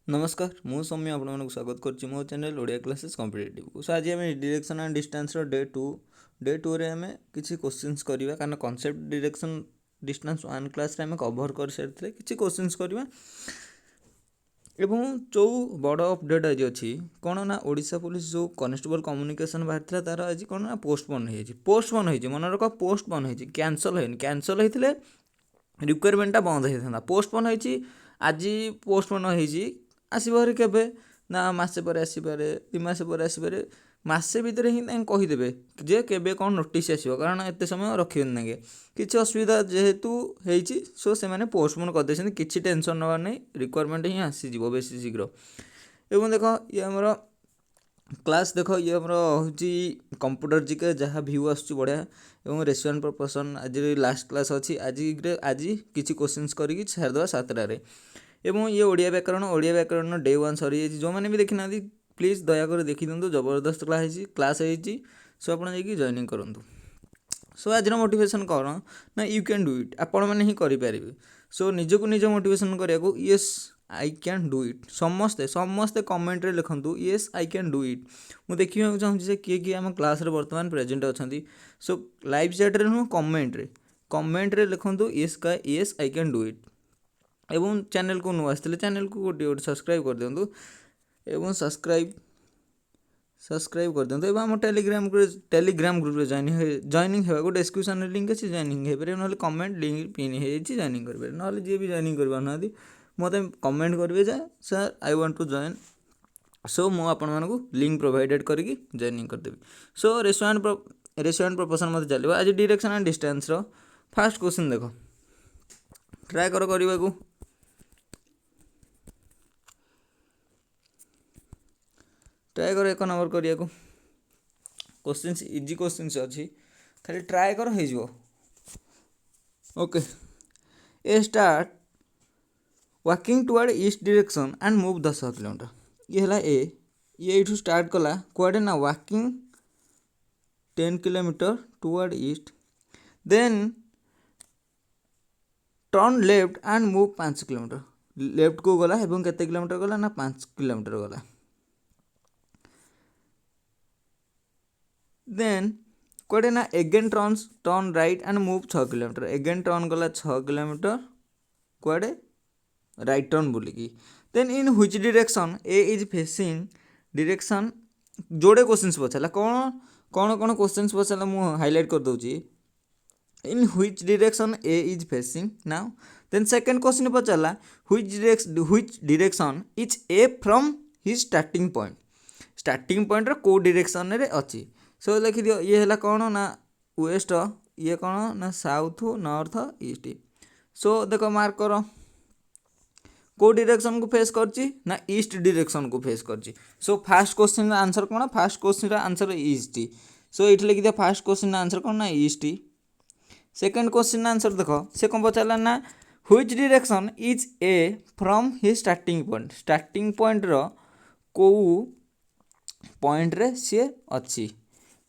नमस्कार मु सौम्य आपको स्वागत करुच्ची मो channel Odia classes competitive so आज आम direction and distance day two रे आम किसी क्वेश्चंस करवा कारण concept direction distance one class आम कवर कर सारी किसी क्वेश्चंस करवा एवं जो बड़ अपडेट आज अच्छी कौन ना ओडिशा पुलिस जो कनेस्टेबल कम्युनिकेशन बाहर तार आज कौन ना पोस्टपोन हो मन रख पोस्टपोन हो कैंसल होते रिक्वायरमेंटा बंद होता पोस्टपोन हो आज पोस्टपोन हो आसपे केवे ना मसे पर आसपे दुमास पर आसपे मसे भितर ही कहीदेवे जे केवे कौन नोटिस आसो कारण एत समय रखे ना किसी असुविधा जेहेतु होती सो से मैंने पोस्टपोन करदे किसी टेंशन नवार नहीं रिक्वायरमेंट ही आसीज बेस शीघ्र एवं देख ये आमर क्लास देख ये आमर हूँ कंप्यूटर जिके जहाँ भ्यू आसूँ बढ़िया और रेशियोन प्रपोर्शन आज लास्ट क्लास अच्छी आज किसी क्वेश्चंस करके छाड़देवा 7टार एवं ये ओडिया व्याकरण डे 1 सरी जो मैंने भी देखी ना प्लीज दयाकोर देखी दिखाँ जबरदस्त क्लास है सो आप जॉइनिंग करूँ सो आज मोटिवेशन कौन ना यू कैन डू इट आपण मैंने ही करें सो निजक निज मोटिवेशन करने yes I can do it समस्ते समस्ते कमेंट रे लिखंतु yes I can do it मुझे देखा चाहिए किए किए आम क्लास रे वर्तमान प्रेजेंट अच्छा सो लाइव चैट रे नुह कमेंट रे लिखंतु yes I can do it एवं चैनल को नुआ आसते चैनल को गोटे गोटे सब्सक्राइब कर दिंतु एवं सब्सक्राइब कर दिंतु एवं आम टेलीग्राम ग्रुप रे जॉइनिंग होगा डिस्क्रिप्शन लिंक अच्छे जॉइनिंग हो पारे ना कमेंट लिंक पिन हो जॉइनिंग करेंगे ना जी भी जॉइनिंग करना मत कमेंट करेंगे जे sir I want to join so मु आपको लिंक प्रोवाइडेड करके जॉइनिंग करदेवी सो रेशियो एंड प्रोपोर्शन मत चलो आज direction and distance fast question देख ट्राए करने को ट्राए कर 1 नंबर करने को क्वेश्चन इजी क्वेश्चन अच्छी खाली ट्राए कर हो okay A start walking toward east direction and move 10 kilometre ये है ए ये स्टार्ट कला कुआडे ना walking 10 kilometre toward east then turn left and move 5 kilometre left को गला एवं केते किलोमीटर गला ना 5 किलोमीटर गला देन कुआडे ना again turn right and move 6 kilometre again turn गला 6 किलोमीटर कुआडे राइट टर्न बोलिकी then in which direction A is facing direction जोड़े क्वेश्चंस पचारा कौन कौन कौन क्वेश्चंस पचारा मु हाईलाइट कर दूची in which direction A is facing now then second question पचारा which direction is A from his starting point रो को डायरेक्शन रे अछि सो लिखि दियो ये है कौन ना वेस्ट ये कौन ना साउथ नॉर्थ ईस्ट सो देखो मार्क करो को डायरेक्शन को फेस करची ना ईस्ट डायरेक्शन को फेस करची सो फास्ट क्वेश्चन आंसर कौन फास्ट क्वेश्चन आंसर ईस्ट सो ये लिखि दिया फास्ट क्वेश्चन आंसर कौन ना ईस्ट सेकंड क्वेश्चन आंसर देखो से कौन पचारा ना which direction is A from his starting point रो को पॉइंट रे सी अच्छी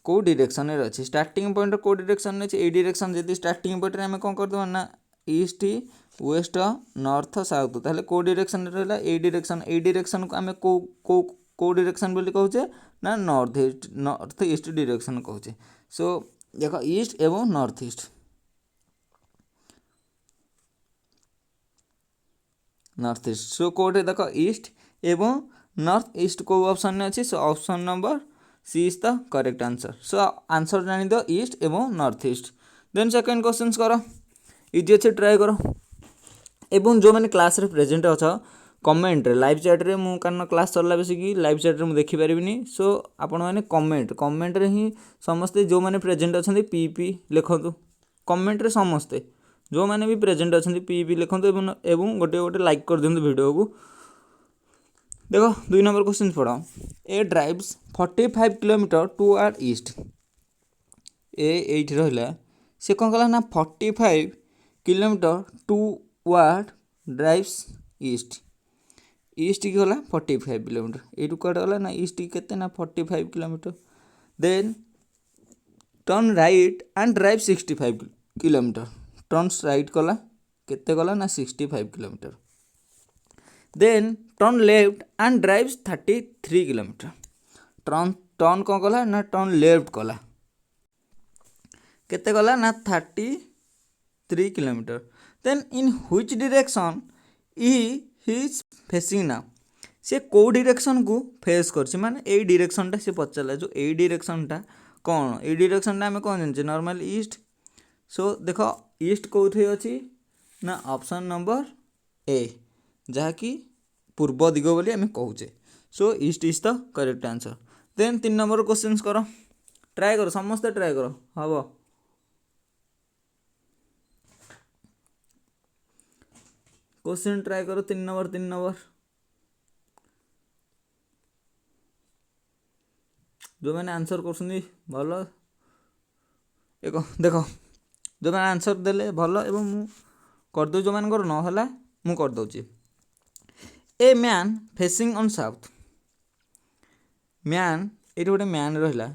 को डायरेक्शन रे अच्छी स्टार्टिंग पॉइंट को डायरेक्शन अच्छे ए डायरेक्शन जब स्टार्टिंग पॉइंट रे आम कौन करदेवा ना ईस्ट वेस्ट नॉर्थ साउथ ताहले को डायरेक्शन रहला ए डायरेक्शन को आम को डायरेक्शन बोली कहूचे ना नॉर्थ ईस्ट डायरेक्शन कहूचे सो देखो ईस्ट एवं नॉर्थ ईस्ट सो कोटे देखो ईस्ट एवं नॉर्थ ईस्ट को ऑप्शन अच्छी so option number C is the correct answer so answer जानी दो ईस्ट एवं north east then second question करो इजी अच्छे ट्राए करो एवं जो मैंने क्लास रे प्रेजेंट अच्छा कमेंट रे लाइव चैट रे मु कारण क्लास सरला बेसिकी लाइव चैट रे मु देखि परिबिनी सो आपण माने कमेंट रे ही समस्ते जो मैंने प्रेजेंट अच्छा पीपी लिखतु कमेंट रे समस्ते जो मैंने भी प्रेजेंट अच्छा पीपी लिखतु एवं गोटे गोटे लाइक कर दिंतु वीडियो को देखो 2 नंबर क्वेश्चन पढ़ो ए ड्राइव्स 45 किलोमीटर टुवर्ड ईस्ट ए रहा से कौन कला ना 45 किलोमीटर टुवर्ड ड्राइव्स ईस्ट की गला 45 किलोमीटर ये कौटे गला ना ईस्ट की केते ना 45 kilometre then turn right and drive 65 kilometre turn right कला केते गला ना 65 kilometre then turn left and drives 33 kilometre. Turn turn कौन कला ना टर्न लेफ्ट कला केते गला ना 33 kilometre. Then in which direction he is facing now से कौ डायरेक्शन को फेस कर माने ए डायरेक्शनटा से पचारा जो ए डायरेक्शनटा कौन ए डायरेक्शनटा आम कौन जानते नॉर्मल ईस्ट। सो देख ईस्ट कौथे अच्छी ना ऑप्शन नंबर ए जहाँकि पूर्व दिग बोली आम कहे। So east is the correct answer. Then 3 number question कर ट्राए कर समस्ते ट्राए कर हम क्वेश्चन ट्राए करो 3 नंबर जो मैंने आंसर कर भल एक देख जो मैंने आंसर देले भल एवं मु करदे जो मान नहला मु करदे। ए man facing on south man ये गोटे मैन रहा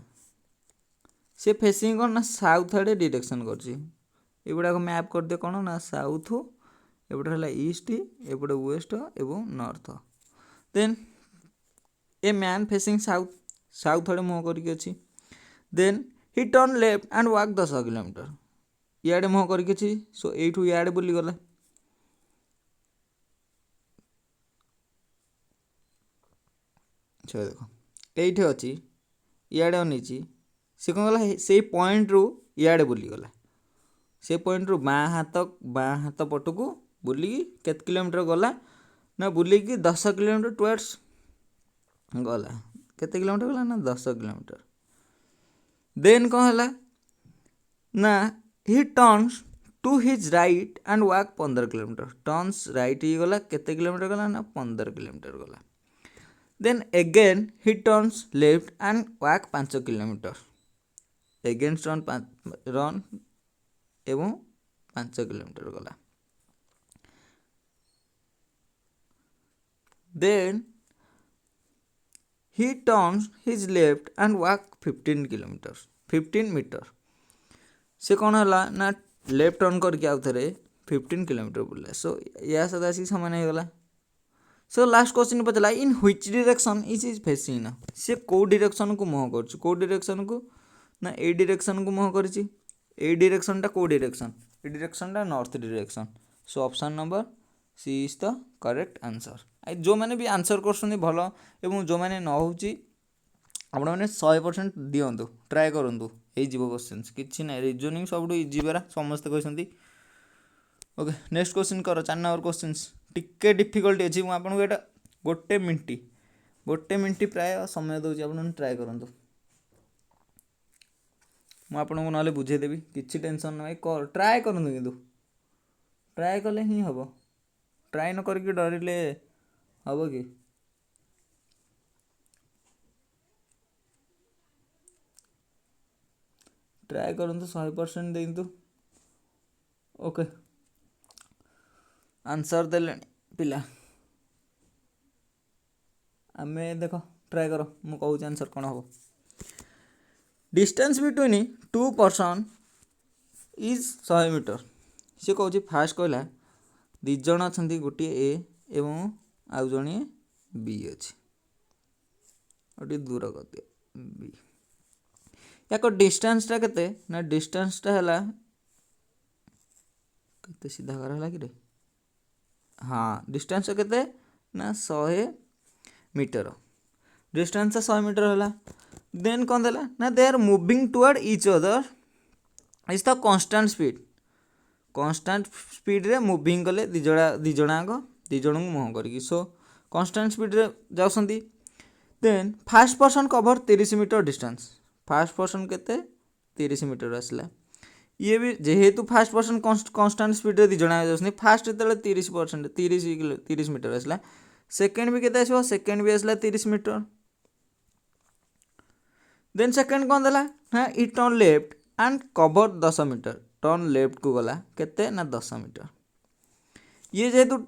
से फेसिंग कौन ना साउथ आड़े डायरेक्शन करगुड़ा मैप कर दे कौन ना साउथ एपटे है ईस्ट एपटे वेस्ट एवं north. Then a man facing south south आड़े मुँह करके अच्छी। Then he turn left and walk 10 kilometre इे मुँह करके अच्छी। सो यू इे बुली गला देख ये अच्छी इे अनेची सी कौन गला से पॉइंट रु इे बुलीगला से पॉइंट रु बाँ हाथ पटू बुलिकी केत किलोमीटर गला ना बुलिकी 10 किलोमीटर टुवर्ड्स गला केते किलोमीटर गला ना 10 किलोमीटर। देन कौन है ना he turns to his right and walk 15 kilometre turns right ही गला केते किलोमीटर गला ना 15 किलोमीटर गला। Then again he turns left and walk 5 kilometre again run एवं 5 किलोमीटर गला। Then he turns his left and walk 15 kilometers 15 metre से कौन है ना लेफ्ट टर्न करके आउ थे 15 किलोमीटर बुला। सो या सहित आसिक सामान हो गला। सो लास्ट क्वेश्चन पचला in which direction is facing ना से कौ डायरेक्शन को मुँह कर कौ डायरेक्शन को ना ए डायरेक्शन को मुँह कर डायरेक्शनटा कौ डायरेक्शन ए डायरेक्शनटा north direction. So option number C is the correct answer. जो मैंने भी आंसर कर भल एवं जो मैंने न हो आपण मैंने 100% दिंतु ट्राए करूँ क्वेश्चन कि ना रिजनिंग सब इजी बेरा समस्ते कहते। ओके नेक्स्ट क्वेश्चन कर 4 नंबर क्वेश्चन टिके डिफिकल्टी अच्छी मुझे यहाँ गोटे मिनट प्राय समय दूसरी आप ट्राए करूँ मुझे ना बुझेदेवी किसी टेंशन ना कर ट्राए करूँ कि ट्राए कले ही हम ट्राए न करके डरिले हम कि ट्राए करूँ 100% दिंतु। ओके आंसर देले पिला आमे देख ट्राए कर मु कहूँ आंसर कौन हम। Distance between 2 person is 100 metre सी कहूँ फास्ट कहला 2 जन अच्छा गोटे ए एवं आउ जड़े बी अच्छी गोटे दूर कर बी या डिस्टेंसटा केते ना डिस्टेंसटा है केते सीधा कर कि हाँ डिस्टेंस केते ना 100 मीटर डिस्टेंस 100 मीटर है। देन कौन देला ना they are moving toward each other is the constant speed रे मूविंग कले दी जन मुँह करके। सो कन्स्टांट स्पीड रे जाउछंती। Then fast person cover 30 metre distance fast person केते 30 मीटर आसला ये भी जेहेतु फास्ट पर्सन कन्स्टांट स्पीड रे दी जणा जाउछंती फास्ट जेतेले 30 मीटर आसला सेकेंड भी केते आसो सेकेंड भी आसला 30 मीटर। देन सेकेंड कौन देला हाँ इ turn left and cover 10 metre turn left को गला केते ना 10 मीटर ये जेहेतु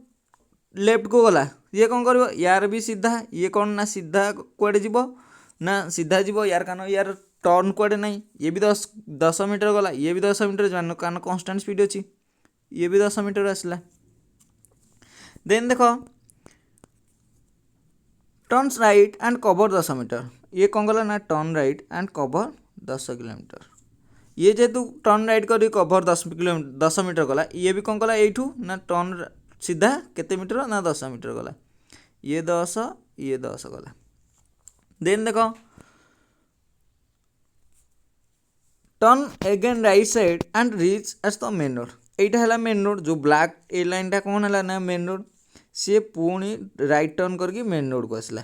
लेफ्ट को गला ये कौन कर यार भी सीधा ये कौन ना सीधा कुआडे जीव ना सीधा जीव यार कान यार टर्न कुआडे नहीं ये भी 10 मीटर गला ये भी 10 मीटर जान कान कांस्टेंट स्पीड अच्छी ये भी 10 मीटर आसला। देन देख turns right and cover 10 metre. ये कौन गला ना turn right and cover 10 kilometre. ये जेहेतु टर्न राइट कर कवर 10 मीटर गला, ये भी कौन कला यू ना टर्न सीधा केते मीटर ना 10 मीटर गला। ये 10 ये 10 गला। देन देख turn again right side and reaches the main road. एटा है मेन रोड, जो ब्लैक ए लाइन टा कौन है ना मेन रोड। सी पुणी राइट टर्न करके मेन रोड को आसला।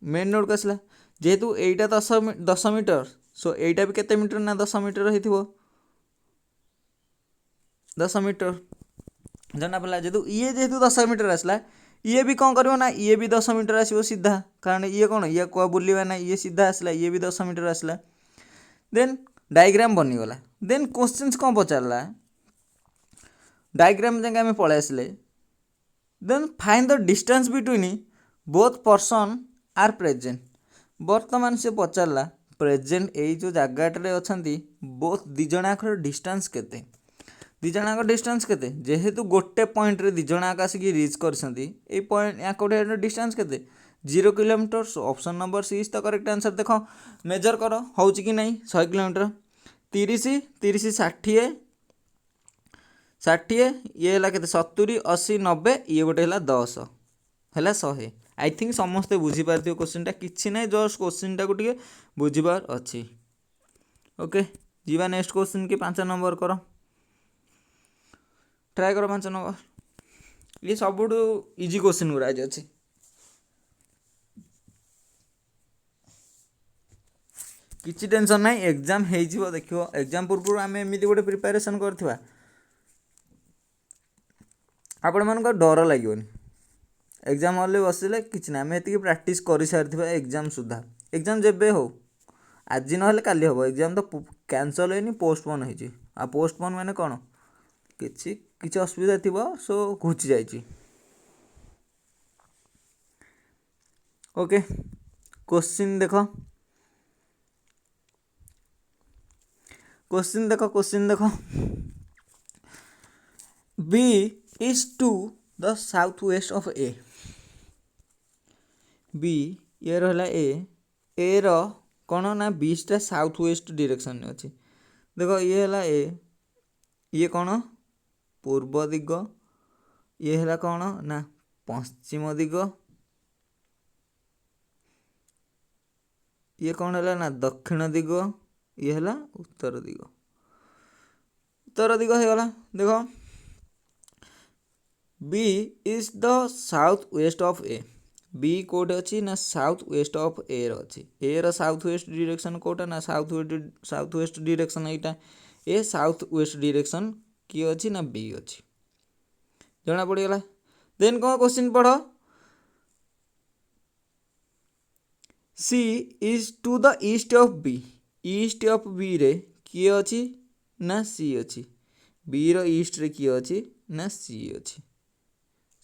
मेन रोड को आसला जेहेतु एटा 10 मीटर, सो एटा भी केते मीटर ना 10 मीटर होइथिबो 10 मीटर जना पड़ा। जेहेतु 10 मीटर आसला, ये भी कौन करियो ना ये भी 10 मीटर आसिबो सीधा, कारण ये कौन ये को बुलिबा ना, ये सीधा आसला, ये भी 10 मीटर आसला। देन डायग्राम बनीगला। देन क्वेश्चंस कौन पचारला, डायग्राम जाके आम पलि आसले। Then find the distance between both person are present. बर्तमान से पचारला प्रेजेंट यही जो जगाटे अच्छा बोथ दिजणाक डिस्टेंस केते, दिजणाक डिस्टेंस केते। जेहेतु गोटे पॉइंट रे दिजणाक आसिक रीच करछंती, ए पॉइंट या कोठे डिस्टेंस केते 0 kilometre. So option number C is the correct answer. देख मेजर कर होउची कि नहीं 100 किलोमीटर 30 30 60 60 ये है के 70 80 90 ये गोटे है 10 है 100। आई थिंक समस्ते बुझीपार क्वेश्चन टा किसी ना जस्ट क्वेश्चन टाक टे बुझीबार अच्छी। ओके जीवा नेक्स्ट क्वेश्चन की 5 नंबर कर ट्राए कर 5 नंबर। ये सब इजी क्वेश्चन गुरा अच्छे। किसी टेंशन ना एग्जाम हो देखो एग्जाम पूर्व आम एमती गोटे प्रिपेरेसन करथिबा आपण मान डर लगे। एग्जाम हॉल बसिले कि आम ये प्राक्ट कर सारी एग्जाम सुधा। एग्जाम जेबे हो आज ना काली हम एग्जाम तो कैंसल है पोस्टपोन हो। पोस्टपोन माने कौन किसी असुविधा थी सो घुची जाइए। ओके क्वेश्चन देख क्वेश्चन देख B is to the south west of A. B ये रहा ए रो कौन ना बीचटा साउथ वेस्ट डायरेक्शन में अच्छी। देखो ये है ए, ये कौन पूर्व दिग, ये है कौन ना पश्चिम दिग, ये कौन है ना दक्षिण दिग, ये है उत्तर दिग। उत्तर दिग हो गला। देखो B is the south west of A. B कोटे अच्छी ना साउथ वेस्ट ऑफ ए रही। ए रो साउथ वेस्ट डायरेक्शन कोटा ना साउथ वेस्ट डायरेक्शन यहाँ ए साउथ वेस्ट डायरेक्शन किए अच्छी ना बी अच्छी जना पड़गला। देन कौन क्वेश्चन पढ़ C is to the east of B. East of B रे किए अच्छी ना सी अच्छी। बी रो ईस्ट रे किए अच्छी ना सी अच्छी।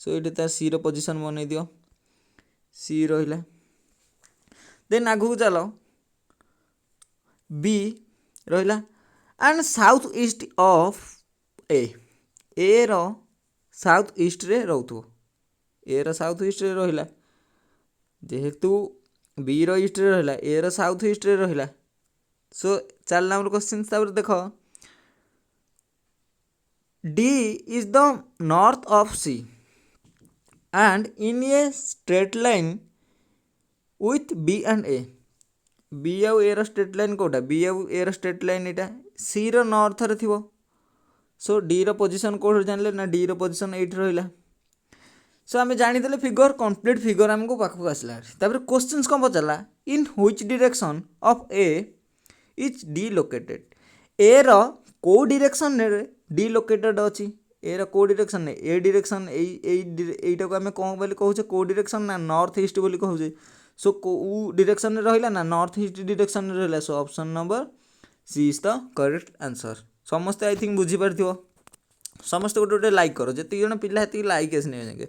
सो ये तार सी रो पोजिशन बनई दियो सी रहा। देन आगू चलो बी रहा and south east of A रो साउथ ईस्ट रे रोथो। ए रो साउथ ईस्ट रे रहा जेहेतु बी रो ईस्ट रे रहा ए रो साउथ ईस्ट रे रहा। सो 4 नंबर क्वेश्चन देख D is the north of C and in a straight line with B and A। B आउ A रो स्ट्रेट लाइन कोटा B आउ A रो स्ट्रेट लाइन यहाँ C रो नॉर्थ रे थिबो। सो D रो पोजीशन कोड जानले ना D रो पोजीशन एट रहिला। सो आम जानीदेले फिगर कंप्लीट फिगर आमको पाखक आसला। तापर क्वेश्चंस कौन पचारा in which direction of A is D located. A रो को डायरेक्शन रे डी लोकेटेड अछि। ए रो को डायरेक्शन ए डायरेक्शन एटा को आम कौन बोली कहूचे को डायरेक्शन ना नॉर्थ ईस्ट बोली कहूचे। सो को डायरेक्शन रहिला ना नॉर्थ ईस्ट डायरेक्शन रहिला। So option number C is the correct answer. समस्ते आई थिंक बुझी पारथिबो। समस्ते गोटे गोटे लाइक करो जति जण पिला हेति लाइक आसने जाके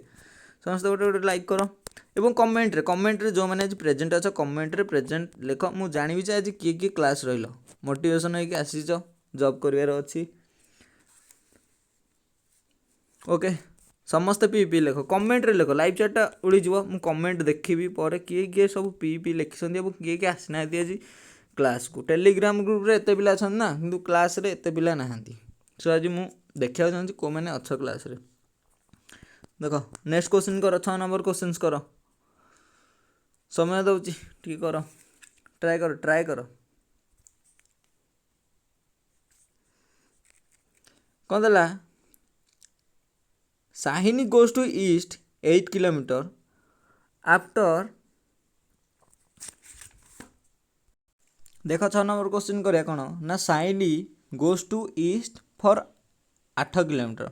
समस्ते गोटे गोटे लाइक करो एवं कमेंट रे जो मैंने आज प्रेजेंट अच्छा कमेंट रे प्रेजेंट लेख मु जानिबि जे आज किए किए क्लास रहिलो मोटिवेशन होइके आसीच जॉब करिवार अछि। ओके समस्ते पी लेख कमेंट लेख लाइव चैटा उड़ीज मु कमेंट देखी पर किए किए सब पी लिखिं किए किए आसीना आज क्लास को टेलीग्राम ग्रुप रे एत पिला ना कि क्लास रे एत पिला ना सो आज मु देखा चाहिए कौ मैंने अच्छ क्लास रे देख नेक्स्ट क्वेश्चन कर 6 नंबर क्वेश्चन कर समय दौची ठीक कर ट्राए कर कौन देला Sahini goes to east 8 kilometre after देख 6 नंबर क्वेश्चन करिया कौन ना Saini goes to east for 8 kilometre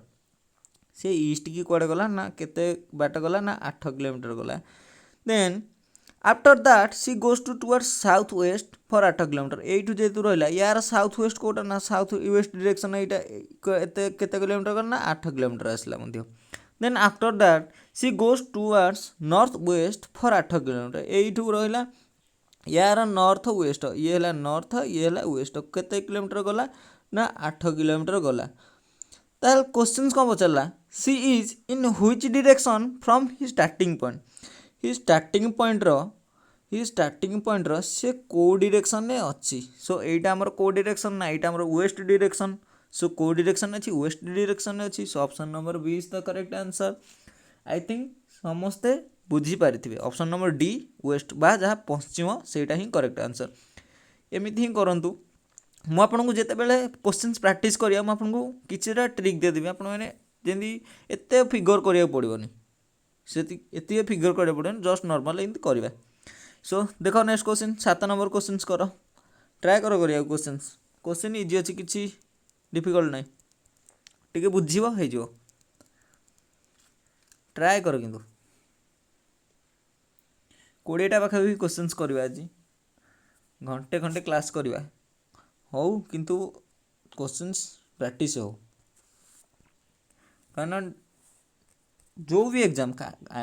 से ईस्ट की कुआड़े गला ना केते बाट गला ना 8 किलोमीटर गला then after that she goes to towards south west for 8 kilometre एठू जेतु रहिला यार साउथ वेस्ट कोटा ना साउथ वेस्ट डायरेक्शन एटा एते केते किलोमीटर गला ना 8 किलोमीटर आसला मध्य then after that she goes towards north west for 8 kilometre एठू रहिला यार नॉर्थ वेस्ट ये है नॉर्थ ये है वेस्ट केते किलोमीटर गला ना 8 किलोमीटर गला ताल क्वेश्चन कौन पचारा she is in which direction from his starting point रो से को डायरेक्शन में अच्छी सो एटा हमर को डायरेक्शन ना एटा हमर वेस्ट डायरेक्शन सो को डायरेक्शन अच्छी वेस्ट डायरेक्शन अच्छी so option number B is the correct answer I think समस्ते बुझी पारिथिबे ऑप्शन नंबर डी वेस्ट बा जहाँ पश्चिम सेटा ही करेक्ट आंसर एमिति ही करंतु मु आपनको जेतेबेले क्वेश्चंस प्रैक्टिस करिया मु आपनको किछिटा ट्रिक दे देबी आपन माने जेंदी एते फिगर करिया पड़िबोनी सेति एते फिगर करिया पड़िबोनी जस्ट नॉर्मल एंती करबा सो देखो नेक्स्ट क्वेश्चन 7 नंबर क्वेश्चंस करो ट्राई करिया क्वेश्चन इजी अछि किछि डिफिकल्ट नै टिके बुझिबो हे जो ट्राई करो किंतु 20टा पाखापाखि क्वेश्चंस करवा आज घंटे घंटे क्लास करवा हो किंतु क्वेश्चंस प्रैक्टिस हो कारण जो भी एग्जाम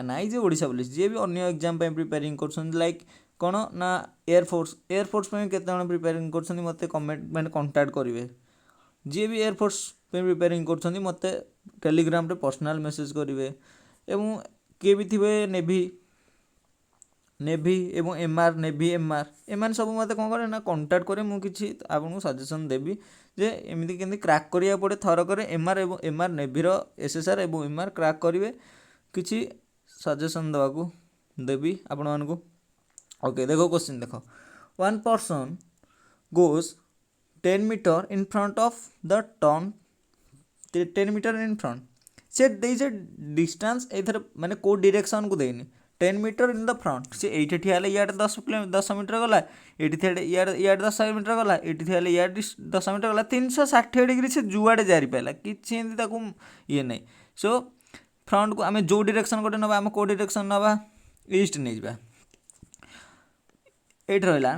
नाई जे ओडिशा पुलिस जे भी अन्य एग्जाम पे प्रिपेयरिंग करछन लाइक कौन ना एयरफोर्स पे केते जण प्रिपेयरिंग करछन मते कमेंट माने कांटेक्ट करिवे जे भी एयरफोर्स पे प्रिपेयरिंग करछन मते टेलीग्राम रे पर्सनल मैसेज करिवे एवं के भी थिबे नेभी एवं एमआर नेभी एमआर एम सब मत कौन करे ना कंटाक्ट करे मुझे किसी आपको सजेसन देवी जे एमती केमती क्रैक करिया पड़े थरक एमआर एवं एमआर नेभीर एसएसआर एवं एमआर क्रैक करेंगे किसी सजेसन देवाक देवी आपण मानक ओके देखो क्वेश्चन देख one person goes 10 metre in front of the turn 10 metre in front से देजे डिस्टेंस एथर माने को डायरेक्शन को देनी 10 मीटर इन द फ्रंट से ये ठिया इे 10 मीटर गला ये इे 10 मीटर गला ये ठिया इे 10 मीटर गला 360 डिग्री से जुआड़े जारी पाला किसी ये नहीं सो फ्रंट को आम जो डायरेक्शन गोटे ना आम को डायरेक्शन ना ईस्ट नहीं जा ये रहा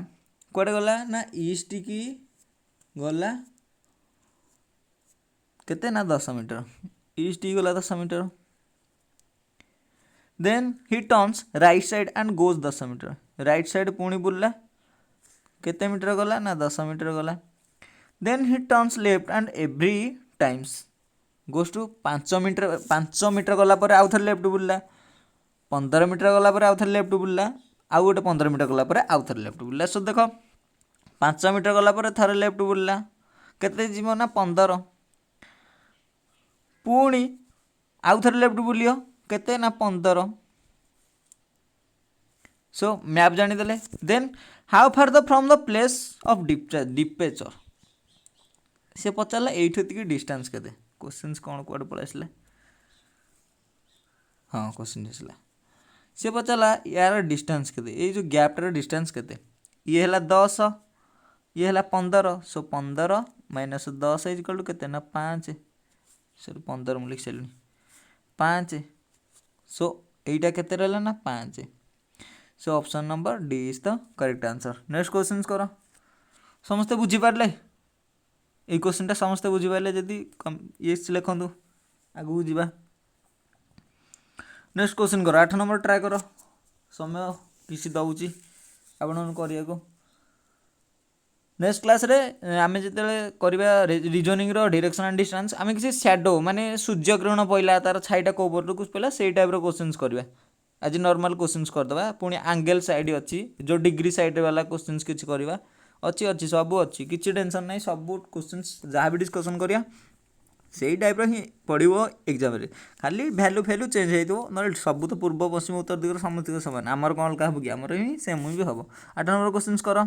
कौटे गला ना ईस्ट की गला केते ना 10 मीटर ईस्ट की गला 10 metre then he turns right side and goes 10 metre right side पुणी बुलला केते मीटर गला ना 10 मीटर गला then he turns left and every times goes to 5 metre गला पर आउ थे लेफ्ट बुलला 15 मीटर गला पर आउ थे लेफ्ट बुलला आउ गोटे 15 मीटर गला पर आउ थे लेफ्ट बुलला सो देख 5 मीटर गला पर थरे लेफ्ट बुलला केते जीव ना 15 पुणी आउ थे लेफ्ट बुलियो केते ना 15 सो मैप जानीदे then how far the from the place of departure से पचारा ये डिस्टेंस केते क्वेश्चन कौन कौन पलि आसला हाँ क्वेश्चन आसला से पचारा यार डिस्टेंस केते ये जो गैपटार डिस्टेंस केते ये है 10 ये है 15 सो 15 माइनस 10 इज इक्वल टू केते ना 5 सॉरी 15 मुझे लिख सारे 5 सो यहीटा केते रहला ना 5 सो option number D is the correct answer next question कर समस्ते बुझी पारे ये क्वेश्चनटा समस्ते बुझी पारे जदि ये लिखु आगू जावा नेक्स्ट क्वेश्चन कर 8 नंबर ट्राए कर समय किसी दौची आपण को नेक्स्ट क्लास रे आमे जेतेले करबा रीजनिंग रो डायरेक्शन एंड डिस्टेंस आमे किसी शैडो माने सूर्य ग्रहण पइला तार छाईटा को ऊपर को पइला सेई टाइप रो क्वेश्चंस करबा आज नॉर्मल क्वेश्चंस कर दबा पुनी एंगल साइड अछि जो डिग्री साइड वाला क्वेश्चंस किछ करबा अच्छी सब अच्छी किसी टेंशन नहीं सब क्वेश्चंस जहाँ भी डिस्कसन करिया सेई टाइप रो ही पड़ो एग्जाम रे खाली भैल्यू फैल्यू चेंज होइतो न सब तो पूर्व पश्चिम उत्तर दिग समस्त समान आमर कौन अलग हम कि आमर ही सेम भी हम 8 नंबर क्वेश्चंस कर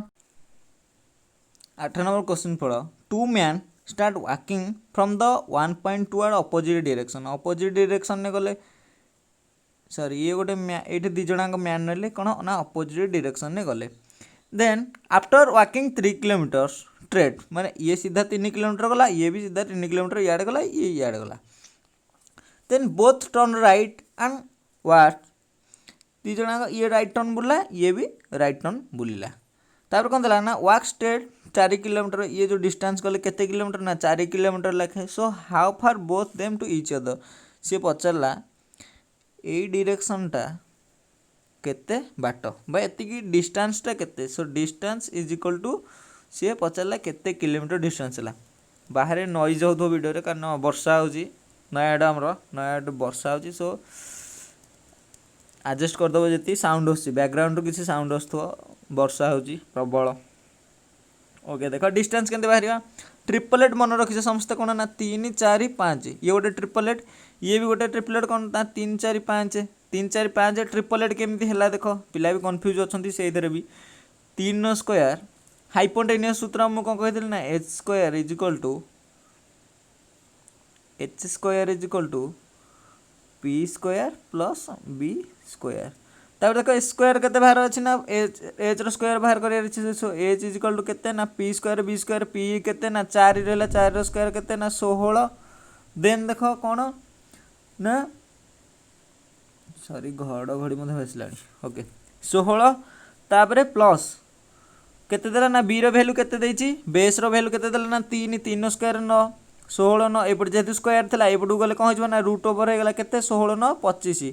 8 नंबर क्वेश्चन पढ़ two man start walking from the one point toward opposite direction ने गले सॉरी ये गोटे ये दी जनाक मैन ने कौन ना अपोजिट डायरेक्शन ने गले then after walking 3 kilometre straight माने ये सीधा 3 किलोमीटर गला ये भी सीधा 3 किलोमीटर इयाड़े गला ये इयाड़े गला then both turn right and what the जनाक ये राइट टर्न बुला ये भी राइट टर्न बुलिला तापर कौन देला ना वॉक स्ट्रेट 4 किलोमीटर ये जो डिस्टेंस कले केते किलोमीटर ना 4 किलोमीटर लाखे so how far both them to each other सी पचारला ए डायरेक्शनटा केते बाट बा एतिकी डिस्टेंसटा केते so distance is equal to सी पचारला केते किलोमीटर डिस्टेंस है बाहर नॉइज हो वीडियो रे कारण वर्षा होची नयाड हमरो नयाड वर्षा होची सो एडजस्ट कर दबो जति साउंड होची बैकग्राउंड किसी साउंड होथो वर्षा होची प्रबल ओके देख डिस्टेंस केते बाहरिया ट्रिपलेट मन रखिछ समस्त कोन ना 3 4 5 ये गोटे ट्रिपलेट ये भी गोटे ट्रिपलेट कोन ता 3 4 5 3 4 5 ट्रिपलेट केमती हैला देखो पिला भी कंफ्यूज अछंती से इधर भी 3 स्क्वायर हाइपोटेनियस सूत्र हम कोन कहिदिल ना h square is equal to p square plus b square तापर देखो स्क्वायर केते बाहर अछि ना h रो स्क्वायर बाहर करिया अछि सो h इज इक्वल टू केते ना p square b square p केते ना 4 रहला 4 रो स्क्वायर केते ना 16 देन देखो कोन ना सॉरी घड़ी मध्ये भेसलानी ओके 16 तापर प्लस केते देला ना b रो वैल्यू केते देछि बेस रो वैल्यू केते देला ना 3 3 स्क्वायर 9 16 9 एपट जेतु स्क्वायर थला एपटू गले कोन होइबो ना रूट ओवर हे गेला केते 16 9 25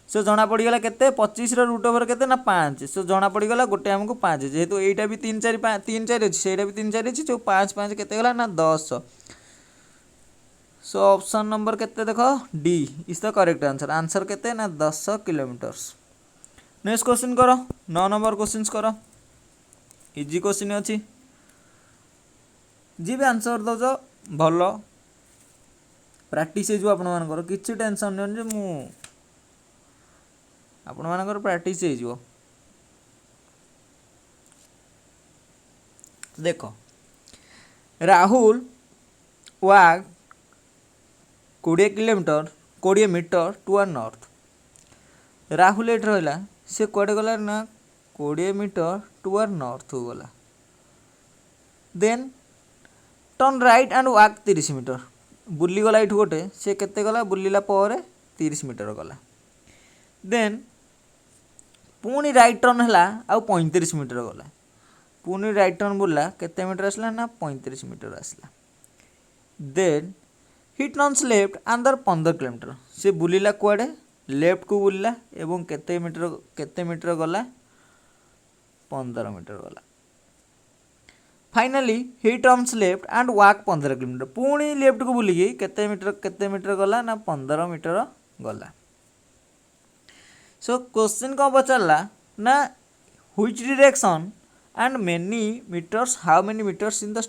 सो जना पड़ी गला केते 25 रो रूट ओवर केते ना 5 सो जना पड़ी गला गोटे हमको 5 जेहेतु एटा भी 3 4 5 3 4 अछि सेटा भी 3 4 अछि जो 5 5 केते गला ना 10 सो ऑप्शन नंबर केते देखो D is the correct answer answer केते ना 10 किलोमीटर नेक्स्ट क्वेश्चन करो 9 नंबर क्वेश्चंस करो इजी क्वेश्चन अछि जी भी आंसर दो जो भलो प्रैक्टिस हे जो आपण मानकर किछि टेंशन नै जे मु आपण मानकर प्रैक्टिस हे जो देखो Rahul walk 20 kilometre 20 metre to north Rahul एट रहा से कड़े गला ना 20 मीटर टू नॉर्थ हो गला then turn right and walk 30 metre बुली गला इठ गोटे से केते गला बुलिला पर 30 मीटर गला देन पुणी राइट टर्न है आ 35 मीटर गला पुणी राइट टर्न बुला केते मीटर आसला ना 35 मीटर आसला देन ही टर्न्स लेफ्ट अंदर 15 किलोमीटर से बुलिला कुआडे लेफ्ट को बुलिला एवं केते मीटर गला 15 मीटर गला finally he turns left and walk 15 kilometre पुणी लेफ्ट को बुलिकी केते मीटर गला ना 15 मीटर गला सो क्वेश्चन कौन पचारा ना which direction and many metres how many metres in the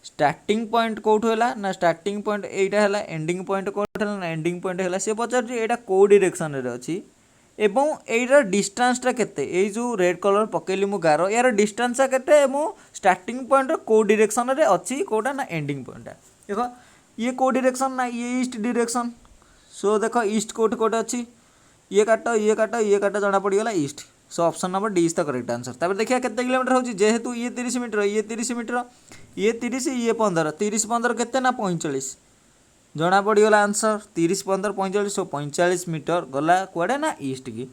starting point कोठ होला ना स्टार्टिंग पॉइंट एटा हला एंडिंग पॉइंट कोठ होला ना एंडिंग पॉइंट हला से पचार एटा को डायरेक्शन रे अछि एवं एटार डिस्टेंसटा केते ए जो रेड कलर पकेली मु गारो यार डिस्टेंसटा केते एवं स्टार्टिंग पॉइंट को डायरेक्शन रे अछि कोटा ना एंडिंग पॉइंट देखो ये को डायरेक्शन ना ये ईस्ट डायरेक्शन सो देखो ईस्ट कोठ कोठ अछि ये काट जना पड़ गला east so option number D is the correct answer तापर देखिया केते किलोमीटर होची जेहेतु ये 30 मीटर ये 30 मीटर ये 30 ये 15 30 15 केते ना 45 जना पड़ गला आंसर 30 15 45 सो 45 मीटर गला कुआडे ना ईस्ट की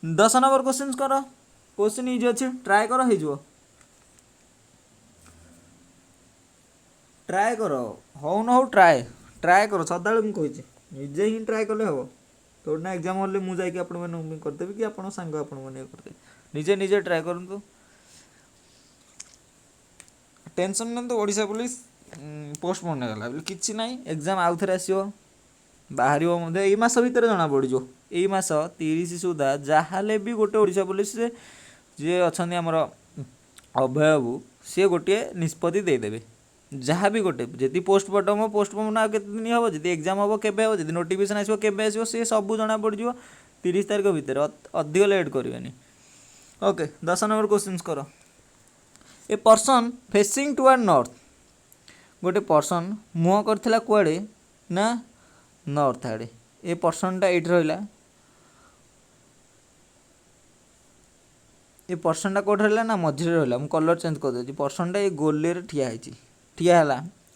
10 नंबर क्वेश्चन करो क्वेश्चन इजी अछि ट्राई करो हे जो ट्राई करो हो न हो ट्राई करो सदाळे मु कहिछि निजे ही ट्राई करले हो थोड़ा ना एग्जाम हॉल मु जाई कि आपण माने करदेबी कि आपण संग आपण माने करदे निजे निजे ट्राई करंतु टेंशन नहीं तो ओडिशा पुलिस पोस्टपोन होगा बोले किसी ना एग्जाम आउ थे आसो बाहर यही मास भितर जना पड़ज यही मास 30 सुधा जहाँ भी गोटे ओडिशा पुलिस जी अच्छा आमर अभय बाबू सी गोटे निष्पत्ति देदेवे जहाँ भी गोटे जी पोस्टपोन आ के दिन हम जी एग्जाम हम के जी नोटिफिकेशन आसो के आसो सी सब जना पड़ 30 तारीख भितर अधिक लेट करेंगे। ओके 10 नंबर क्वेश्चन कर a person facing toward north गोटे पर्सन मुँह करथिला कुआडे ना नॉर्थ आड़े ए पर्सनटा ये रहा ये पर्सनटा कौट रहा ना मझे रहा मुझे कलर चेंज करदे पर्सनटा ये गोले ठिया है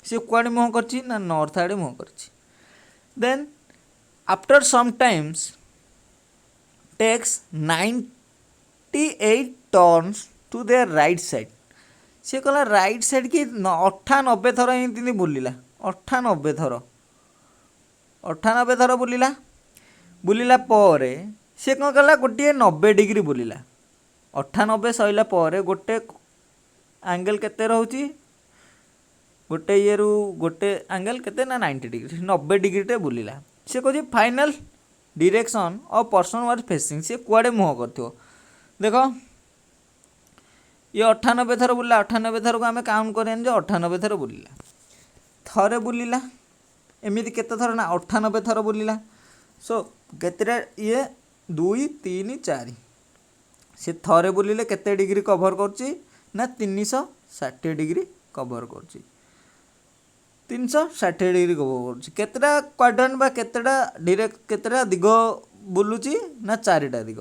सी कुआडे मुँह कर ना नॉर्थ आड़े मुँह कर then after some times takes 98 turns to their right side सी कहला राइट साइड की 98 थर एमती बुलिला 98 थर बुलिला पर सी कौन कला गोटे 90 डिग्री बुलिला 98 सैला पर गोटे एंगल केते रहउची गोटे ये रु गोटे एंगल केते ना 90 डिग्री 90 डिग्री टे बुलिला सी कहछि final direction of person was facing सी कुआडे मुह करथियो देखो ये 98 थर बुलिला 98 थर को आम काउंट करें 98 थर बुलिला थरे बुलिला एमती केते थर ना 98 थर बुलिला सो केतेटा ये 2 3 4 से थरे बुलिले केते डिग्री कवर करछि ना 360 डिग्री कवर करछि 360 डिग्री कवर करछि केतेटा क्वाड्रेंट बा केतेटा डायरेक्ट केतेटा दिग बुलुछि ना 4टा दिग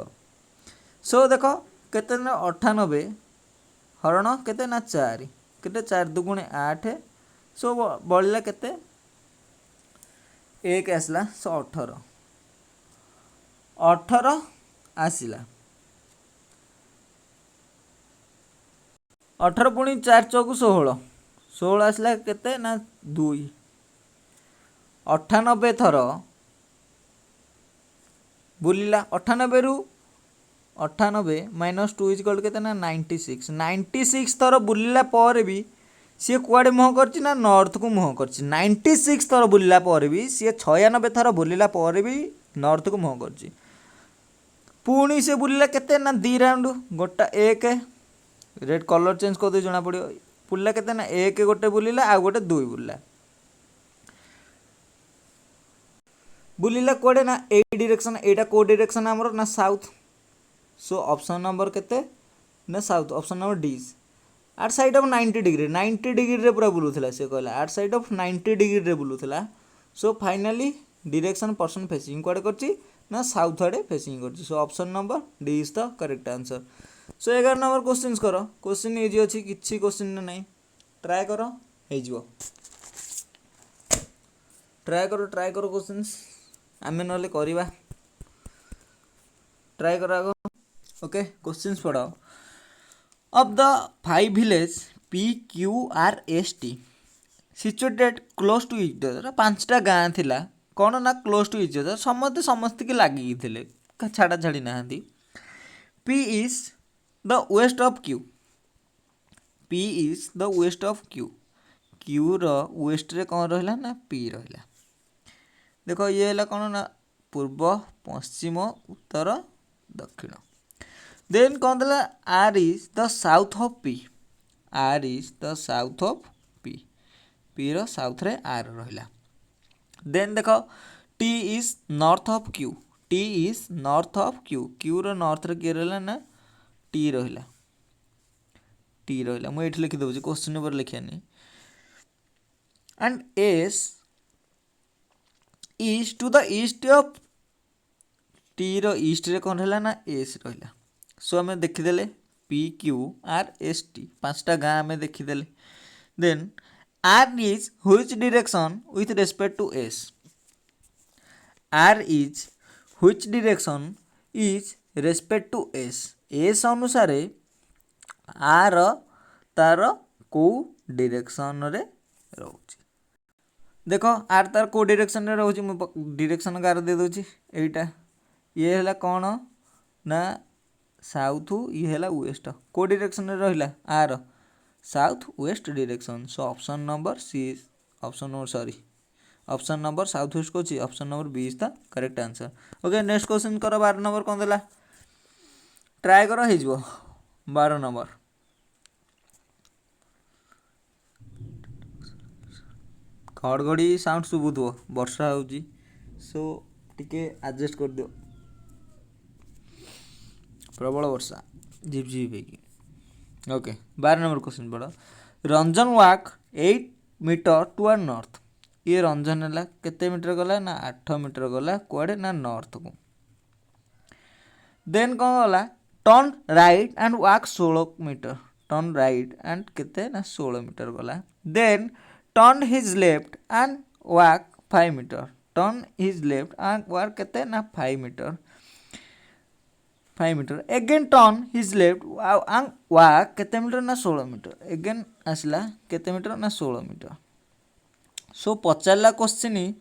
सो देखो केते ना 98 हरण केते ना 4 केते 4 दुगुणे 8 सो बळिला केते 1 आसला सो 18 आसला 18 पुणी 4 चौक 16 आसला केते ना 2 98 थर बुलिला 98 रु 98 माइनस 2 इज केते ना 96 थर बुलिला पर भी सी कुआडे मुह करछि ना नॉर्थ को मुह करछि 96 थर बुलिला पर भी सी 96 थर बुलिला पर भी नॉर्थ को मुह करछि पुणी से बुलिला केते ना 2 राउंड गोटा 1 रेड कलर चेंज कर दे जना पड़ियो बुलिला केते ना 1 गोटे बुलिला आ गोटे 2 बुलिला कोडे ना ए डायरेक्शन एटा को डायरेक्शन हमर ना साउथ सो ऑप्शन नंबर केते ना south option number D at side of 90 degree रे पूरा बुलुथला से कहला आट साइड ऑफ 90 डिग्री रे बुलुथला so finally direction person facing कोडे करछि ना साउथ आड़े फेसिंग करछि so option number D is the correct answer so 11 number question कर क्वेश्चन इजी अच्छी किसी क्वेश्चन नहीं ट्राए कर ट्राए कर क्वेश्चन आम ना करवा ट्राए कर आग ओके क्वेश्चन पढ़ाओ of the 5 village PQRST situated close to each other 5टा गाँ थिला कौन ना क्लोज टू इच अदर समस्त की लगी थे छाड़ा छाड़ी ना P is the west of Q P is the west of Q Q रो वेस्ट रे कौन रहा ना P रहा देखो ये है कौन ना पूर्व पश्चिम उत्तर दक्षिण देन कौन देला R is the south of P R is the south of P P रो साउथ रे R रहा देन देखो T is north of Q T is north of Q Q रो नॉर्थ रे के रहा ना T रहा मुझे लिखि दूसरी क्वेश्चन पर लिखानी and S is to the east of T रो ईस्ट रे कौन रहा ना S रहा सो आम देखीदे PQRST 5टा गाँ आम देखीदे then R is which direction with respect to S R is which direction is respect to S S अनुसार आर तार को डायरेक्शन रे रोची देखो आर तार को डायरेक्शन रे रोची मु डायरेक्शन कार दे दोची एटा ये हला कोन ना साउथ ये हला वेस्ट को डायरेक्शन रे रहिला आर south west direction. So option number C, option number south west को option number B is the correct answer. Okay next question कर 12 नंबर कौन देला ट्राए कर हो 12 नंबर। घड़घड़ी साउंड शुभुव वर्षा होची सो टिके एडजस्ट कर दियो प्रबल वर्षा झिपझिप होगी। ओके 12 नंबर क्वेश्चन पढ़। रंजन वाक 8 मीटर टुआर्ड नॉर्थ। ये रंजन है केते मीटर गला ना 8 मीटर गला कुआडे ना नॉर्थ को। देन कौन गला turn right and walk 16 metre. Turn right and केते ना 16 मीटर गला। Then turn his left and walk 5 metre. Turn his left and walk केते ना 5 metre. 5 metre again turn his left and walk केते metre ना 16 metre. Again आसला केते metre ना 16 मीटर। सो पचारला question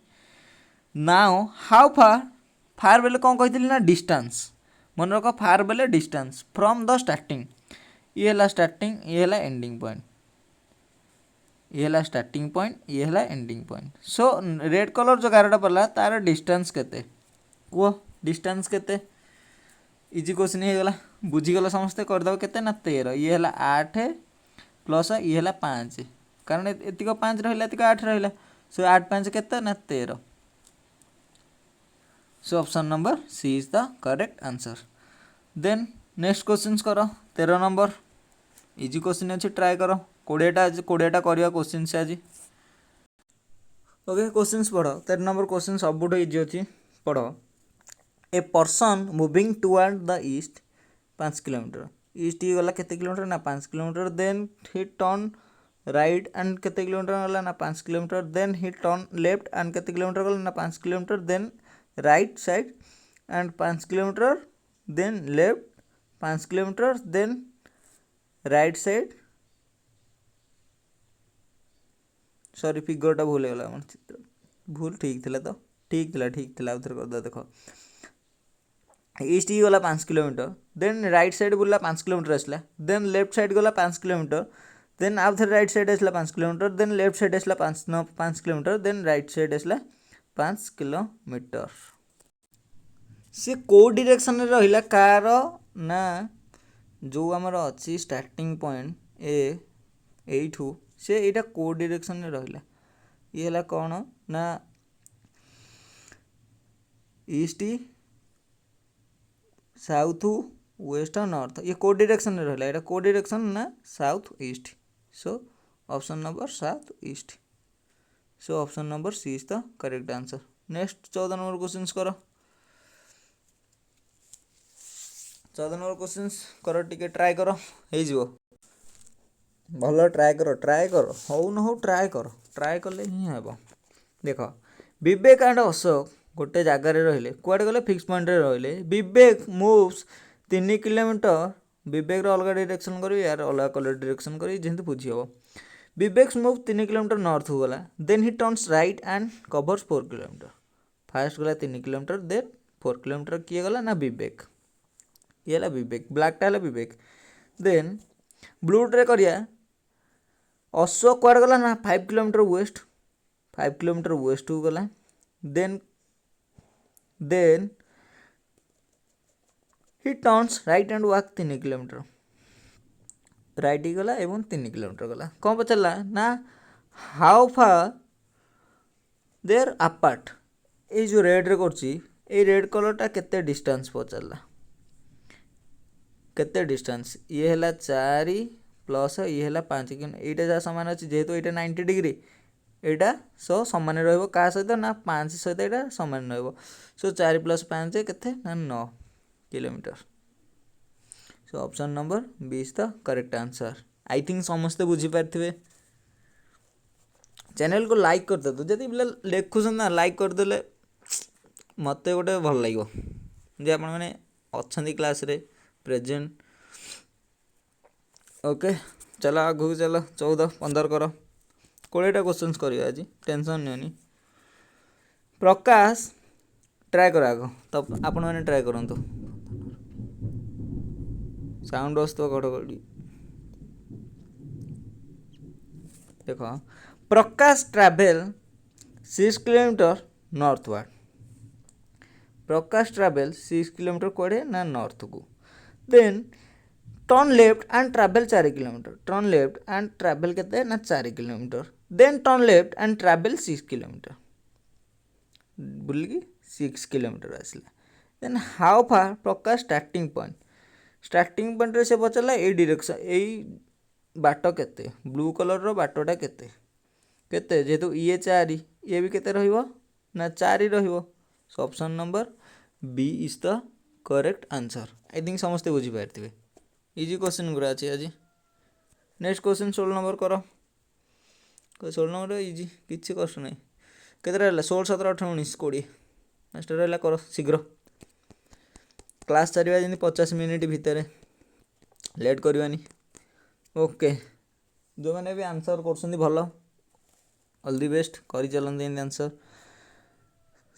now how far. Far बेले कौन कही ना डिस्टेंस मन रख। फार बेले डिस्टेंस फ्रॉम द स्टार्टिंग। ये है स्टार्टिंग ये है एंडिंग पॉइंट। ये है स्टार्टिंग पॉइंट ये है एंडिंग पॉइंट। सो रेड कलर जो गारटा पड़ा तार डिस्टेंस केते कह डिस्टेंस केते। इजी क्वेश्चन होगा बुझीगला समस्ते करदेव केते ना 13। ये है 8 प्लस ये है 5 कारण एतिक 5 रहा एतिक 8 रहा। सो 8 5 केते ना 13। So option number C is the correct answer. Then next question कर 13 नंबर इजी क्वेश्चन अच्छे ट्राए कर 20टा करवा क्वेश्चन से आज। ओके क्वेश्चन पढ़ 13 नंबर क्वेश्चन सबुठ इजी अच्छी पढ़। A person moving toward the east 5 kilometre. East ही गला केते किलोमीटर ना 5 kilometre. Then he turn right and केते किलोमीटर गला ना 5 kilometre. Then he turn left and केते किलोमीटर गला ना 5 kilometre. Then right side and 5 kilometre. Then left 5 kilometre. Then right side sorry फिगरटा भूल गला चित्र भूल ठीक थिला तो ठीक थिला उधर कर दो देखो। ईस्ट ही गला 5 किलोमीटर। देन राइट साइड बुला 5 किलोमीटर आसला। देन लेफ्ट साइड गला 5 किलोमीटर। देन आउ थे राइट साइड आसला 5 किलोमीटर। देन लेफ्ट साइड आसला 5 किलोमीटर। देन राइट साइड आसला 5 किलोमीटर। सी को डायरेक्शन रे रहिला कार ना जो आमर अच्छी स्टार्टिंग पॉइंट ए एठू से एटा को डायरेक्शन रे रहिला। ये हला कौन ना ईस्ट साउथ वेस्ट और नॉर्थ। ये को डायरेक्शन में रहा है को डायरेक्शन ना south east. So option number south east. So option number C is the correct answer. Next 14 number question कर 14 नंबर क्वेश्चन कर टिके ट्राए कर हो भल ट्राए कर हो न हो ट्राए कले ही हे। देख विवेक एंड अशोक गोटे जगार रहिले कुआडे गले फिक्स पॉइंट रे रहिले। विवेक मूव्स 3 किलोमीटर। विवेक अलग डायरेक्शन करी यार अलग कलर डायरेक्शन करी जेहेतु बुझी हम। विवेक मूव 3 किलोमीटर नॉर्थ हो गला। Then he turns right and covers 4 kilometre. First गला 3 किलोमीटर। देन 4 किलोमीटर किए गला ना विवेक। ये है विवेक ब्लैकटा है विवेक। देन ब्लू ट्रे करिया अशोक कुआडे गला ना 5 किलोमीटर वेस्ट। 5 किलोमीटर वेस्ट हो गला। Then he turns right and walk 3 kilometre. Right ही गला एवं 3 किलोमीटर गला। कौन पचारा ना हाउ फार देयर अपार्ट। ये जो रेड रे करछि ए रेड कलरटा केते डिस्टेंस पचारा केते डिस्टेंस। ये है 4 प्लस ये है 5 कि यहाँ जहाँ सामान अच्छी जेहेतु ये 90 डिग्री यहाँ सो सामान रहा सहित ना 5 सहित यहाँ सामान रहा। सो 4 + 5 केते ना 9 kilometre. So option number B is the correct answer. I think समस्ते बुझीपारे। चैनल को लाइक कर दे जदि पिला लिखुन ना लाइक करदे मत गोटे भल लगे आप अच्छा क्लास रे प्रेजेंट। ओके चलो आगू चलो 14 15 कर 20टा क्वेश्चन कर आज टेंशन नहीं। प्रकाश ट्राए कर आग तो आपण मैंने ट्राए करूँ साउंड आस घड़घड़ी देख Prakash travel 6 kilometre northward. Prakash travel 6 kilometre कड़े ना नॉर्थ को। Then turn left and travel 4 kilometre. Turn left and travel केते ना 4 kilometre. Then turn left and travel 6 kilometre बुलिकी 6 किलोमीटर आसला। Then how far Prakash starting point. Starting point रे से पचारा ए direction ए बाट केते ब्लू कलर रो बाटटा केते केते जेहेतु ये 4 ये भी केते रहिबो ना 4 रहिबो। So option number B is the correct answer. I think समस्ते बुझी पारथिबे। इजी क्वेश्चन गुरा अछि आज। नेक्स्ट क्वेश्चन 16 नंबर करो। 16 नंबर इजी किछि कष्ट नै। केते रहला 16 17 18 19 20 नेक्स्ट रहला करो शीघ्र। क्लास चलिबा जेंति 50 मिनिट भितर लेट करबानी। ओके जो मैंने भी आंसर करछन्ती भलो ऑल द बेस्ट करि चलंती answer.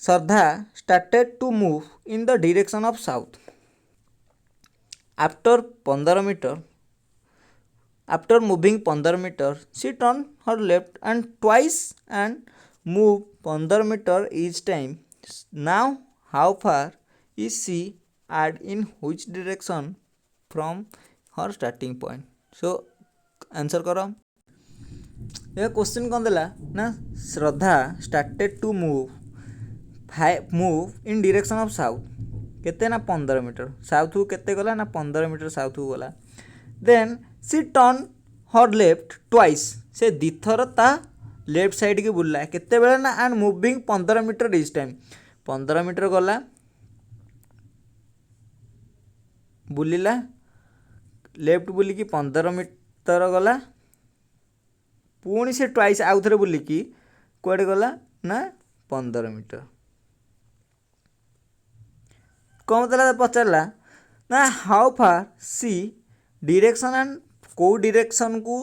Shraddha started to move in the direction of south. After 15 meter, after moving 15 meter, she turned her left and twice and moved 15 meter each time. Now, how far is she and in which direction from her starting point? So, answer करो। यह question कौन देला ना श्रद्धा started to move in direction of south केते ना 15 metre south को केते गला ना 15 मीटर साउथ को गला। देन सी टर्न हर लेफ्ट ट्वाइस से दिथर ता लेफ्ट साइड के बुलला केते बेला ना and moving 15 metre each time 15 metre गला बुलिला लेफ्ट बुलिकी 15 मीटर गला पुणी से ट्वाइस आउ थरे बुलिकी कुआडे गला ना 15 मीटर। कौन मतलब पचारा ना हाउ फार सी डायरेक्शन एंड को डायरेक्शन को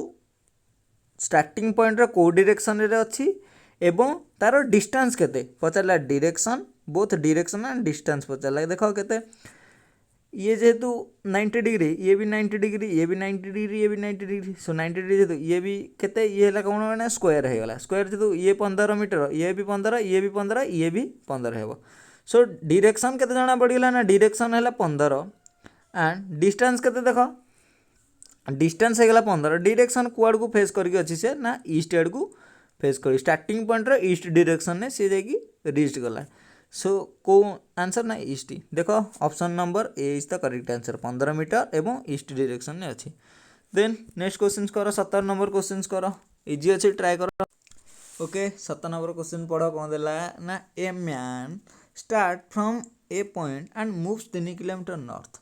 स्टार्टिंग पॉइंट रे को डायरेक्शन रे अछि एवं तार डिस्टेंस केते पचारा direction both direction and distance पचारा देखो केते ये जेहेतु 90 डिग्री ये भी 90 डिग्री ये भी 90 डिग्री ये भी 90 डिग्री सो 90 डिग्री जेहेतु ये भी केते ये हला कौन माने स्क्वायर हे गला स्क्वायर जेहेतु ये 15 मीटर ये भी 15 ये भी 15 ये भी 15 हेबो। सो डायरेक्शन केते जाना पड़गला ना डायरेक्शन है 15 एंड डिस्टेंस केते देखो डिस्टेंस है 15 डायरेक्शन कुआड को फेस करके अछि से ना ईस्ट एड को फेस कर स्टार्टिंग पॉइंट रे ईस्ट डायरेक्शन ने से जाकी रीच गला। सो को आंसर ना ईस्ट देखो option number A is the correct answer 15 metre एवं ईस्ट डायरेक्शन ने अछि। देन नेक्स्ट क्वेश्चन करो 17 नंबर क्वेश्चन करो इजी अछि ट्राई करो। ओके 17 नंबर क्वेश्चन पढ़ो कौन देला ना a man start from a point and moves 3 kilometre north.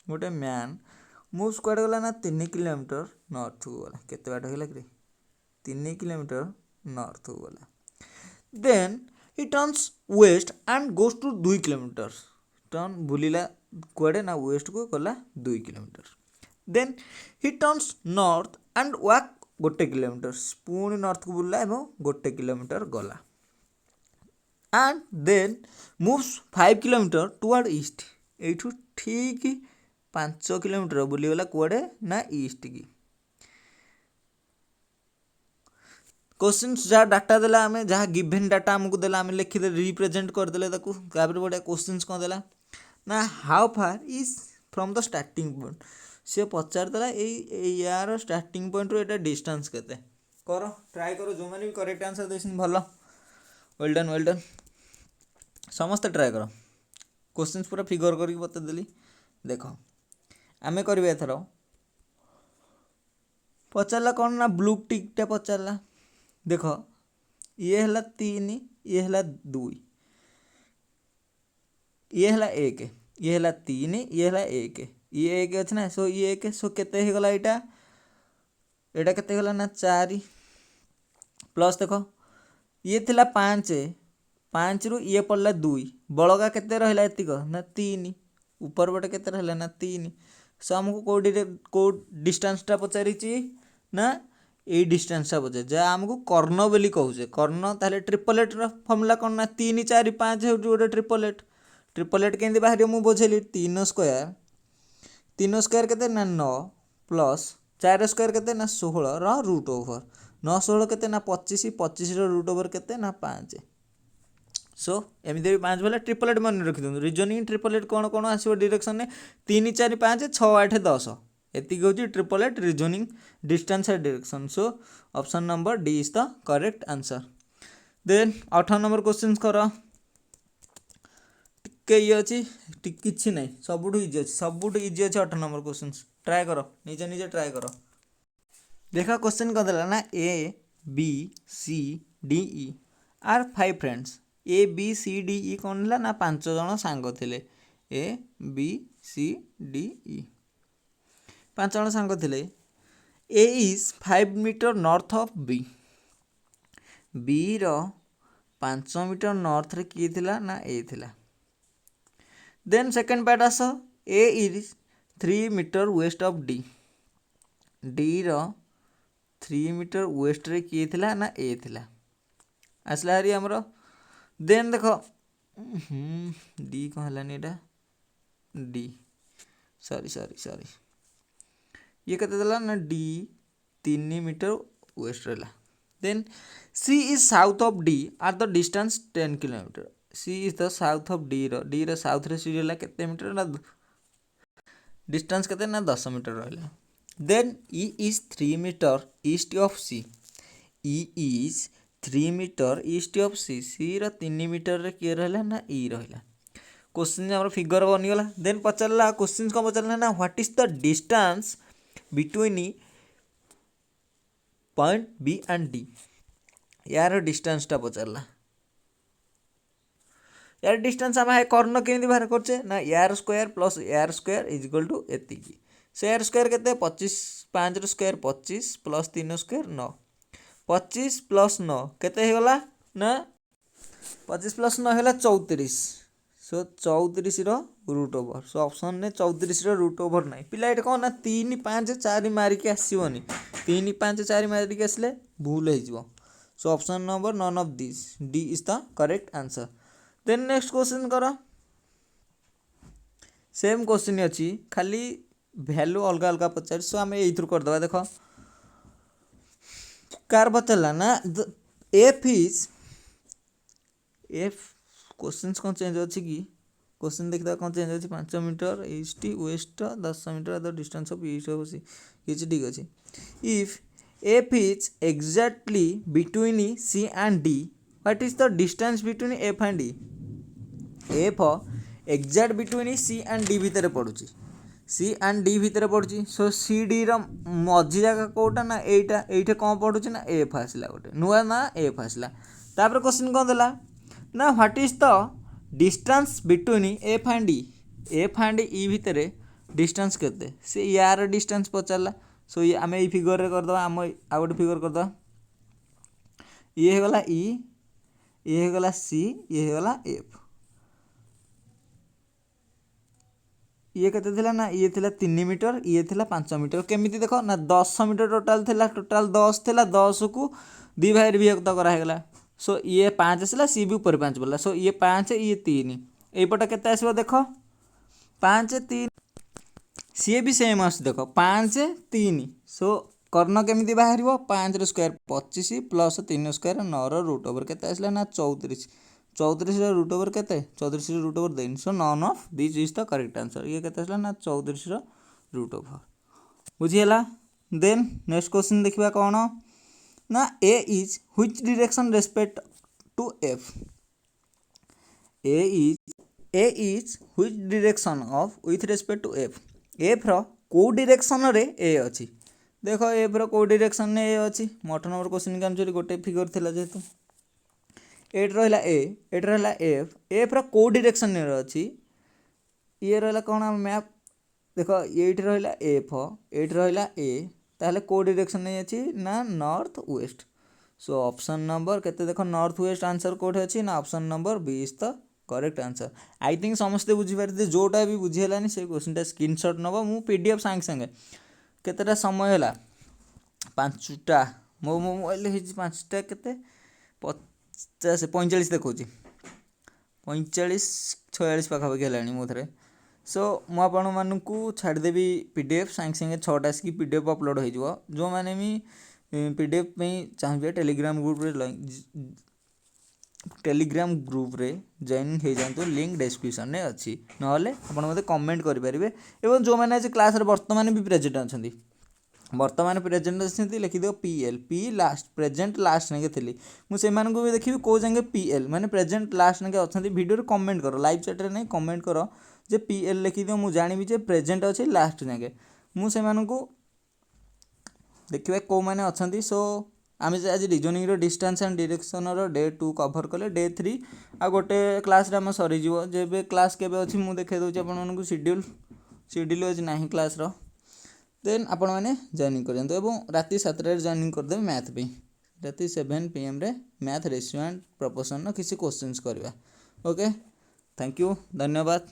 गोटे मैन मूव्स कुआडे गला ना 3 किलोमीटर नॉर्थ को गला केते बाट होला कि 3 किलोमीटर नॉर्थ को गला। Then he turns west and goes to 2 kilometers turn बुलिला कुआडे ना वेस्ट को गला 2 kilometre. Then he turns north and walk 1 kilometre पुणी नॉर्थ को बुलला एवं 1 किलोमीटर गला and then moves 5 kilometre toward east एठू ठीक 5 किलोमीटर बुलीगला कुआडे ना ईस्ट की। क्वेश्चन जहाँ डाटा देला आमे जहाँ गिवन डाटा हमको देला आमे लिखि दे रिप्रेजेंट कर देले ताकू तापर बडा क्वेश्चंस कोन देला ना how far is from the starting point से पचार देला ए यार स्टार्टिंग पॉइंट रो एटा डिस्टेंस केते करो ट्राई करो जो माने भी करेक्ट आंसर देसिन भलो वेल डन समस्त ट्राई करो क्वेश्चंस पूरा फिगर करके बता देली। देखो आमे करबे एथरो पचारला कोन ना ब्लू टिक टा पचारला देखो ये हला 3 ये हला 2 ये हला 1 ये हला 3 ये हला 1 ये 1 अछि ना सो ये 1 सो केते हे गला एटा एटा केते गला ना 4 प्लस देखो ये थिला 5 रु ये पड़ला 2 बळगा केते रहला एतिक ना 3 ऊपर बटे केते रहला ना 3 सो हमको को डिस्टेंस टा पचारिची ना ए डिस्टेंस टा बजे जा हमको कर्ण बोली कहउछे कर्ण ताले ट्रिपलेट रो फॉर्मूला कोन ना 3 4 5 हे गोटे ट्रिपलेट केंदी बाहर मु बोझेली 3 स्क्वायर केते ना 9 प्लस 4 स्क्वायर केते ना 16 रो रूट ओवर नौ 16 केते ना 25 25 रूट ओवर केते ना 5 सो एमती भी 5 बोले ट्रिपलेट मन रखी दिखाँ रिजनिंग ट्रिपलेट कौन कौन आसो डिरेक्शन में 3 4 5 6 8 10 एतिक हूँ triplet reasoning distance and direction so option number D is the correct answer. Then 18 number question कर टिके ये अच्छी किसी ना सबुठ इजी अच्छे सबुठ इजी अच्छे 18 नंबर क्वेश्चन ट्राए कर निजे निजे ट्राए कर देखा क्वेश्चन कौन देला ना A B C D E are 5 friends A B C D E कौन है ना 5 जन सांग थे ए बी सी डी ई 5 जन सांग थे A is 5 metre north of B B रो 5 मीटर नॉर्थ रे किए थिला ना ए थिला देन सेकंड पार्ट आस A is 3 metre west of D D रो 3 मीटर वेस्ट रे किए थिला ना ए थिला आसला हरी हमरो देन देख डी कौन है एटा डी सॉरी सॉरी सॉरी ये कहते देला ना डी 3 मीटर वेस्ट रहा then C is south of D are the distance 10 kilometre C is the south of D रो साउथ रे सी रहा केते मीटर ना डिस्टेंस केते ना 10 मीटर रहा then E is 3 metre east of C E is 3 metre east of C C रो 3 metre रे किए रहा ना ई रहा क्वेश्चन आम फिगर बनीगला देन पचारा क्वेश्चन कौन पचारा ना what is the distance between point B and D यार डिस्टेंसटा पचारा यार डिस्टेंस आम कर्ण केमी बाहर करचे ना यार स्क्वायर प्लस यार स्क्वायर इज इक्वल टू एति से यार स्क्वायर के 25 5 स्क्वायर 25 प्लस 3 स्क्वायर 9 25 प्लस 9 केते होगा ना 25 प्लस 9 है 34 सो 34 रूट ओवर सो ऑप्शन ने 34 रूट ओवर ना पिला ये कौन ना 3 5 4 मारिक आसवनी 3 5 4 मारिक आसले भूल हो so option number none of this D is the correct answer then next question कर सेम क्वेश्चन अच्छी खाली वैल्यू अलग अलग पचार सो आम ये करदे देख कार पचारा ना एफ इज एफ क्वेश्चन कौन चेंज अच्छी कि क्वेश्चन देखा कौन चेंज अच्छी 5 metre east west 10 metre the distance of east of C किसी ठीक अच्छे if F is exactly between C and D what is the distance between F and D F exact between C and D भितर पड़ुची सी and D भितर पड़ुची सो C D रो मझी जगह कौटा ना एटा कौन पड़ुची ना एफ आसला गोटे नुआ ना एफ आसला तापर क्वेश्चन कौन देला ना what is the distance between F and E भितर डिस्टेंस केते से यार डिस्टेंस पचारा सो ये आम ये फिगर रे करदे आम आ गोटे फिगर करदे ये होगला ई ये होगला सी ये होगला एफ ये केते थिला ना ये थिला 3 मीटर ये थिला 5 मीटर केमिति देखो ना 10 मीटर टोटाल थिला टोटाल 10 थिला 10 को 2 भाग विभक्त करागला सो ये 5 आसला सी भी ऊपर 5 बोला सो ये 5 ये 3 एपटे केते आसबो देखो 5 3 सी भी सेम आस देखो 5 3 सो कर्ण केमिति बाहर 5 square 25 plus 3 square 9 root over केते आसला ना 34 34 रूट ओवर केते 34 root over then so none of this is the correct answer ये केते आसला ना 34 रूट ओवर बुझीला देन नेक्स्ट क्वेश्चन देखिबा कोन ना A is which direction respect to F A is which direction of with respect to F रो को डायरेक्शन रे ए अछि देखो एफ रो को डायरेक्शन ने ए अछि 8 नंबर क्वेश्चन के आंसर गोटे फिगर थिला जेतु एट रहा एट रहा एफ रो को डायरेक्शन रे अछि ये रहा कौन मैप देखो ये रहा एफ एट रहा ए ताहले को डायरेक्शन नहीं अच्छी ना north west so option number केते देखो नॉर्थ वेस्ट आंसर कोठे अच्छी ना option number B is the correct answer I think समस्ते बुझीपारे जोटा भी बुझीलानी से क्वेश्चन स्क्रीनशॉट नब मु पीडीएफ सांगे सांगे केतेटा समय है 5टा मो मोबाइल हो 5टा केते 50 45 देखो 45 46 पाखापाखि है मो थे सो मुझे छाड़देवी पीडीएफ सांगे सांगे 6टा आसिक पीडीएफ अपलोड हो जो मैंने भी PDF चाहिए टेलीग्राम ग्रुप रे जॉइन हो जातु लिंक डिस्क्रिप्शन में अच्छी ना आप कमेंट करेंगे और जो मैंने आज क्लास वर्तमान भी प्रेजेंट अच्छा वर्तमान प्रेजेंट अच्छी लिखिद पी लास्ट प्रेजेंट लास्ट नाके थी मुझे भी देखी कौ जगह PL माने प्रेजेंट लास्ट नाके अच्छा वीडियो कमेंट कर लाइव चैट नहीं कमेंट कर जे PL लिखिद मुझे जानी जे प्रेजेंट अच्छे लास्ट नाके मुझे देखिए कौ मैंने अच्छा सो आम आज reasoning distance and direction day 2 cover कले डे 3 आ गोटे क्लास आम सरीज जब क्लास के अच्छी मुझे देखा दूसरी आपको शेड्यूल आज ना क्लास देन आपण मैंने जॉइनिंग करूँ राति 7 जॉइनिंग करदे मैथ पे राति 7 PM रे मैथ रेशियो एंड प्रपोर्शन किसी क्वेश्चंस करवा ओके थैंक यू धन्यवाद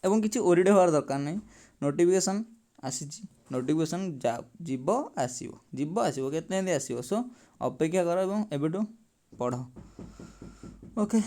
एवं किसी ओरिड हवार दरकार नहीं नोटिफिकेशन आसी नोटिफिकेशन जीव आसो केते आसो सो अपेक्षा कर एवं एबेटू पढ़ ओके।